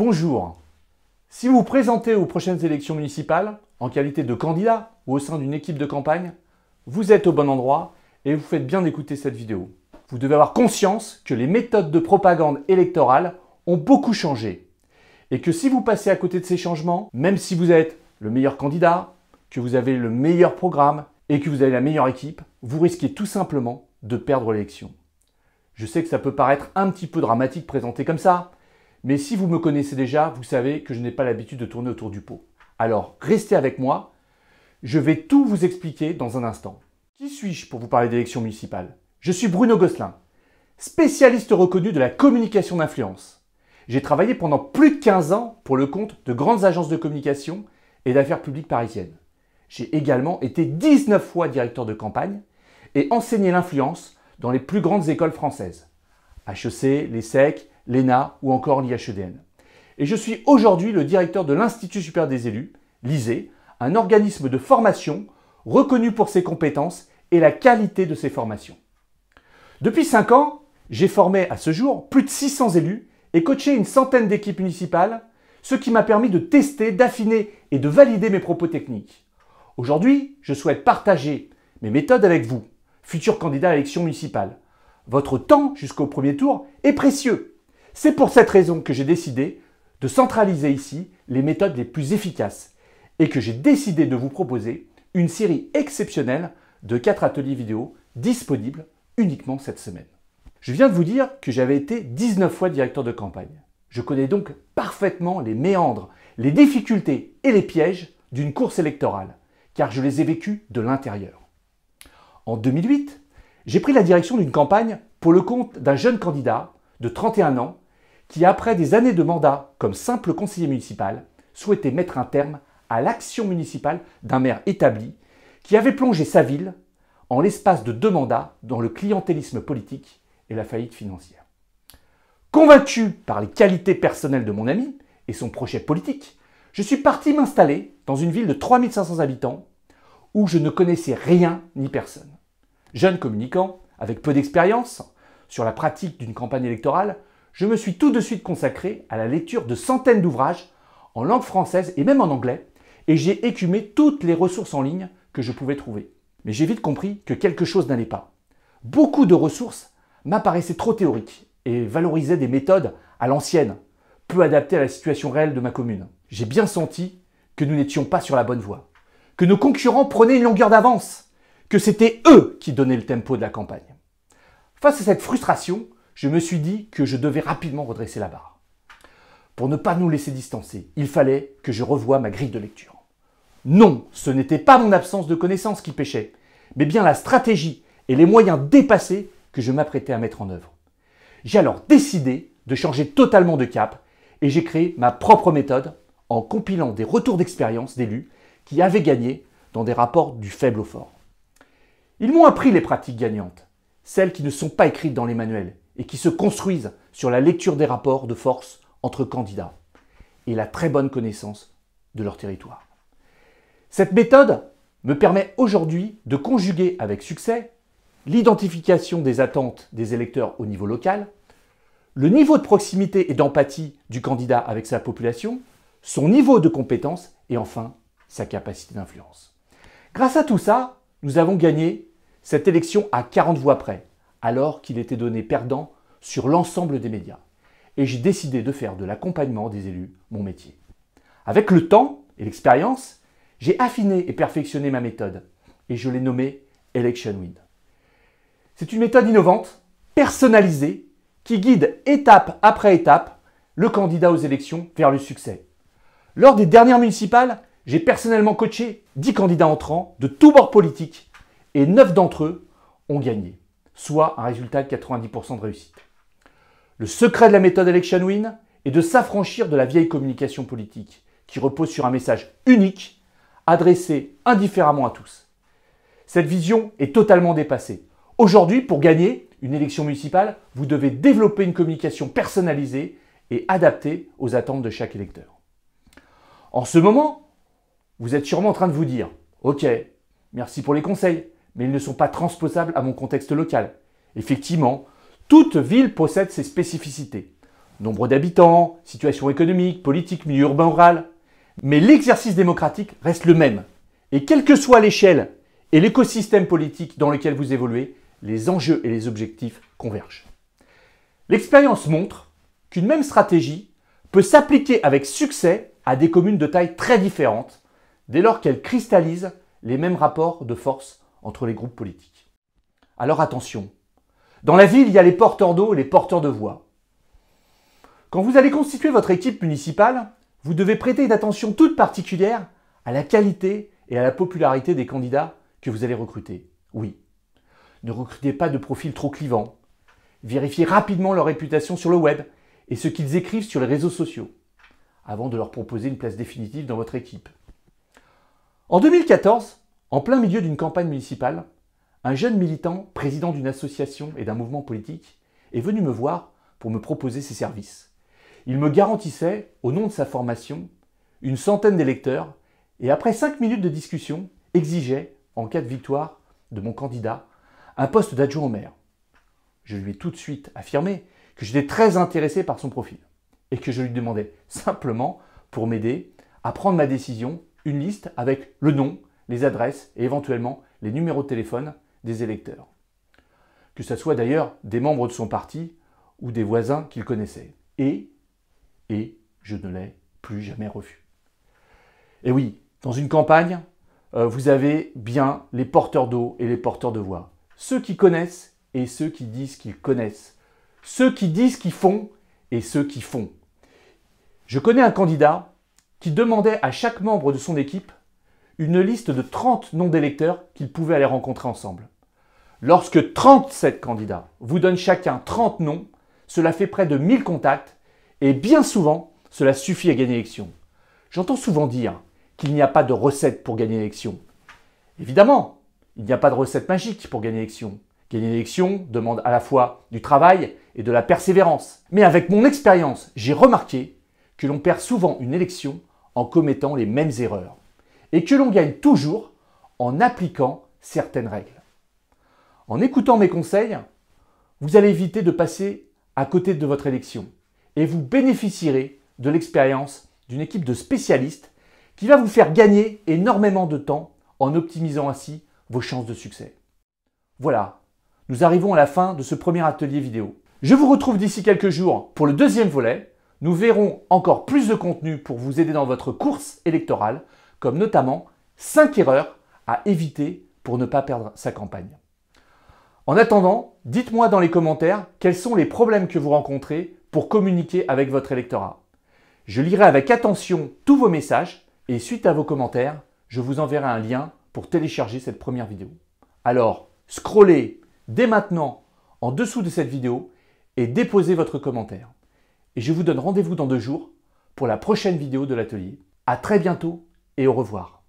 Bonjour. Si vous vous présentez aux prochaines élections municipales, en qualité de candidat ou au sein d'une équipe de campagne, vous êtes au bon endroit et vous faites bien d'écouter cette vidéo. Vous devez avoir conscience que les méthodes de propagande électorale ont beaucoup changé et que si vous passez à côté de ces changements, même si vous êtes le meilleur candidat, que vous avez le meilleur programme et que vous avez la meilleure équipe, vous risquez tout simplement de perdre l'élection. Je sais que ça peut paraître un petit peu dramatique présenté comme ça, mais si vous me connaissez déjà, vous savez que je n'ai pas l'habitude de tourner autour du pot. Alors, restez avec moi, je vais tout vous expliquer dans un instant. Qui suis-je pour vous parler d'élections municipales? Je suis Bruno Gosselin, spécialiste reconnu de la communication d'influence. J'ai travaillé pendant plus de 15 ans pour le compte de grandes agences de communication et d'affaires publiques parisiennes. J'ai également été 19 fois directeur de campagne et enseigné l'influence dans les plus grandes écoles françaises. HEC, l'ESSEC, l'ENA ou encore l'IHEDN. Et je suis aujourd'hui le directeur de l'Institut supérieur des élus, l'ISE, un organisme de formation reconnu pour ses compétences et la qualité de ses formations. Depuis 5 ans, j'ai formé à ce jour plus de 600 élus et coaché une centaine d'équipes municipales, ce qui m'a permis de tester, d'affiner et de valider mes propos techniques. Aujourd'hui, je souhaite partager mes méthodes avec vous, futurs candidats à l'élection municipale. Votre temps jusqu'au premier tour est précieux. C'est pour cette raison que j'ai décidé de centraliser ici les méthodes les plus efficaces et que j'ai décidé de vous proposer une série exceptionnelle de 4 ateliers vidéo disponibles uniquement cette semaine. Je viens de vous dire que j'avais été 19 fois directeur de campagne. Je connais donc parfaitement les méandres, les difficultés et les pièges d'une course électorale, car je les ai vécus de l'intérieur. En 2008, j'ai pris la direction d'une campagne pour le compte d'un jeune candidat de 31 ans qui, après des années de mandat comme simple conseiller municipal, souhaitait mettre un terme à l'action municipale d'un maire établi qui avait plongé sa ville en l'espace de 2 mandats dans le clientélisme politique et la faillite financière. Convaincu par les qualités personnelles de mon ami et son projet politique, je suis parti m'installer dans une ville de 3500 habitants où je ne connaissais rien ni personne. Jeune communicant, avec peu d'expérience sur la pratique d'une campagne électorale, je me suis tout de suite consacré à la lecture de centaines d'ouvrages en langue française et même en anglais, et j'ai écumé toutes les ressources en ligne que je pouvais trouver. Mais j'ai vite compris que quelque chose n'allait pas. Beaucoup de ressources m'apparaissaient trop théoriques et valorisaient des méthodes à l'ancienne, peu adaptées à la situation réelle de ma commune. J'ai bien senti que nous n'étions pas sur la bonne voie, que nos concurrents prenaient une longueur d'avance, que c'était eux qui donnaient le tempo de la campagne. Face à cette frustration, je me suis dit que je devais rapidement redresser la barre. Pour ne pas nous laisser distancer, il fallait que je revoie ma grille de lecture. Non, ce n'était pas mon absence de connaissances qui péchait, mais bien la stratégie et les moyens dépassés que je m'apprêtais à mettre en œuvre. J'ai alors décidé de changer totalement de cap et j'ai créé ma propre méthode en compilant des retours d'expérience d'élus qui avaient gagné dans des rapports du faible au fort. Ils m'ont appris les pratiques gagnantes, celles qui ne sont pas écrites dans les manuels et qui se construisent sur la lecture des rapports de force entre candidats et la très bonne connaissance de leur territoire. Cette méthode me permet aujourd'hui de conjuguer avec succès l'identification des attentes des électeurs au niveau local, le niveau de proximité et d'empathie du candidat avec sa population, son niveau de compétence et enfin sa capacité d'influence. Grâce à tout ça, nous avons gagné cette élection à 40 voix près, alors qu'il était donné perdant sur l'ensemble des médias. Et j'ai décidé de faire de l'accompagnement des élus mon métier. Avec le temps et l'expérience, j'ai affiné et perfectionné ma méthode et je l'ai nommée Election Win. C'est une méthode innovante, personnalisée, qui guide étape après étape le candidat aux élections vers le succès. Lors des dernières municipales, j'ai personnellement coaché 10 candidats entrants de tous bords politiques et 9 d'entre eux ont gagné, soit un résultat de 90% de réussite. Le secret de la méthode Election Win est de s'affranchir de la vieille communication politique qui repose sur un message unique adressé indifféremment à tous. Cette vision est totalement dépassée. Aujourd'hui, pour gagner une élection municipale, vous devez développer une communication personnalisée et adaptée aux attentes de chaque électeur. En ce moment, vous êtes sûrement en train de vous dire « Ok, merci pour les conseils, mais ils ne sont pas transposables à mon contexte local. » Effectivement, toute ville possède ses spécificités. Nombre d'habitants, situation économique, politique, milieu urbain-rural. Mais l'exercice démocratique reste le même. Et quelle que soit l'échelle et l'écosystème politique dans lequel vous évoluez, les enjeux et les objectifs convergent. L'expérience montre qu'une même stratégie peut s'appliquer avec succès à des communes de taille très différentes, dès lors qu'elles cristallisent les mêmes rapports de force entre les groupes politiques. Alors attention, dans la ville, il y a les porteurs d'eau et les porteurs de voix. Quand vous allez constituer votre équipe municipale, vous devez prêter une attention toute particulière à la qualité et à la popularité des candidats que vous allez recruter. Oui, ne recrutez pas de profils trop clivants. Vérifiez rapidement leur réputation sur le web et ce qu'ils écrivent sur les réseaux sociaux, avant de leur proposer une place définitive dans votre équipe. En 2014, en plein milieu d'une campagne municipale, un jeune militant, président d'une association et d'un mouvement politique, est venu me voir pour me proposer ses services. Il me garantissait, au nom de sa formation, une centaine d'électeurs et après 5 minutes de discussion, exigeait, en cas de victoire de mon candidat, un poste d'adjoint au maire. Je lui ai tout de suite affirmé que j'étais très intéressé par son profil et que je lui demandais simplement, pour m'aider, à prendre ma décision, une liste avec le nom, les adresses et éventuellement les numéros de téléphone des électeurs. Que ce soit d'ailleurs des membres de son parti ou des voisins qu'il connaissait. Et je ne l'ai plus jamais revu. Et oui, dans une campagne, vous avez bien les porteurs d'eau et les porteurs de voix. Ceux qui connaissent et ceux qui disent qu'ils connaissent. Ceux qui disent qu'ils font et ceux qui font. Je connais un candidat qui demandait à chaque membre de son équipe une liste de 30 noms d'électeurs qu'il pouvait aller rencontrer ensemble. Lorsque 37 candidats vous donnent chacun 30 noms, cela fait près de 1000 contacts et bien souvent, cela suffit à gagner l'élection. J'entends souvent dire qu'il n'y a pas de recette pour gagner l'élection. Évidemment, il n'y a pas de recette magique pour gagner l'élection. Gagner l'élection demande à la fois du travail et de la persévérance. Mais avec mon expérience, j'ai remarqué que l'on perd souvent une élection en commettant les mêmes erreurs et que l'on gagne toujours en appliquant certaines règles. En écoutant mes conseils, vous allez éviter de passer à côté de votre élection et vous bénéficierez de l'expérience d'une équipe de spécialistes qui va vous faire gagner énormément de temps en optimisant ainsi vos chances de succès. Voilà, nous arrivons à la fin de ce premier atelier vidéo. Je vous retrouve d'ici quelques jours pour le deuxième volet. Nous verrons encore plus de contenu pour vous aider dans votre course électorale, comme notamment 5 erreurs à éviter pour ne pas perdre sa campagne. En attendant, dites-moi dans les commentaires quels sont les problèmes que vous rencontrez pour communiquer avec votre électorat. Je lirai avec attention tous vos messages et suite à vos commentaires, je vous enverrai un lien pour télécharger cette première vidéo. Alors, scrollez dès maintenant en dessous de cette vidéo et déposez votre commentaire. Et je vous donne rendez-vous dans 2 jours pour la prochaine vidéo de l'atelier. À très bientôt et au revoir.